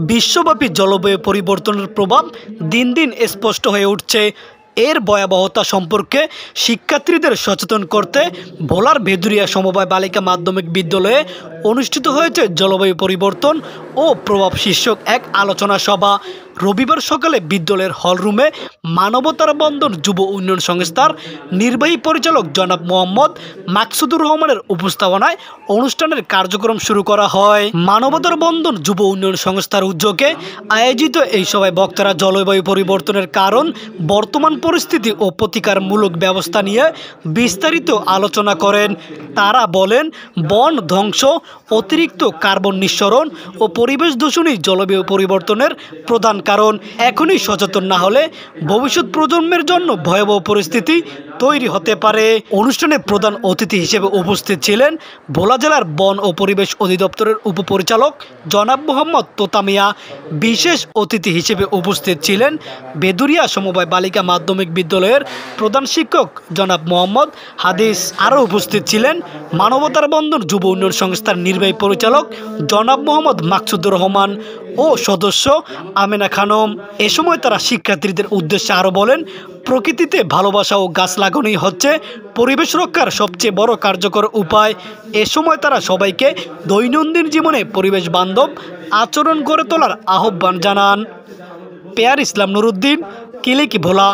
বিশ্বব্যাপী জলবায়ু পরিবর্তনের প্রভাব দিন দিন স্পষ্ট হয়ে উঠছে। এর ভয়াবহতা সম্পর্কে শিক্ষার্থীদের সচেতন করতে ভোলার ভেদুরিয়া সমবায় বালিকা মাধ্যমিক বিদ্যালয়ে অনুষ্ঠিত হয়েছে জলবায়ু পরিবর্তন ও প্রভাব শীর্ষক এক আলোচনা সভা। রবিবার সকালে বিদ্যালয়ের হলরুমে মানবতার বন্ধন যুব উন্নয়ন সংস্থার নির্বাহী পরিচালক জনাব মোহাম্মদ মাকসুদুর রহমানের উপস্থাপনায় অনুষ্ঠানের কার্যক্রম শুরু করা হয়। মানবতার বন্ধন যুব উন্নয়ন সংস্থার উদ্যোগে আয়োজিত এই সভায় বক্তারা জলবায়ু পরিবর্তনের কারণ, বর্তমান পরিস্থিতি ও প্রতিকারমূলক ব্যবস্থা নিয়ে বিস্তারিত আলোচনা করেন। তারা বলেন, বন ধ্বংস, অতিরিক্ত কার্বন নিঃসরণ ও পরিবেশ দূষণই জলবায়ু পরিবর্তনের প্রধান কারণ। এখনই সচেতন না হলে ভবিষ্যৎ প্রজন্মের জন্য ভয়াবহ পরিস্থিতি তৈরি হতে পারে। অনুষ্ঠানে প্রধান অতিথি হিসেবে উপস্থিত ছিলেন ভোলা জেলার বন ও পরিবেশ অধিদপ্তরের উপপরিচালক জনাব মোহাম্মদ তোতা মিয়া। বিশেষ অতিথি হিসেবে উপস্থিত ছিলেন ভেদুরিয়া সমবায় বালিকা মাধ্যমিক বিদ্যালয়ের প্রধান শিক্ষক জনাব মোহাম্মদ হাদিস। আরও উপস্থিত ছিলেন মানবতার বন্ধন যুব উন্নয়ন সংস্থার নির্বাহী পরিচালক জনাব মোহাম্মদ মাকসুদুর রহমান ও সদস্য আমেনা খানম। এ সময় তারা শিক্ষার্থীদের উদ্দেশ্যে আরও বলেন, প্রকৃতিতে ভালোবাসা ও গাছ লাগানোই হচ্ছে পরিবেশ রক্ষার সবচেয়ে বড় কার্যকর উপায়। এ সময় তারা সবাইকে দৈনন্দিন জীবনে পরিবেশ বান্ধব আচরণ গড়ে তোলার আহ্বান জানান। পেয়ার ইসলাম নুরুদ্দিন, কিলিকি ভোলা।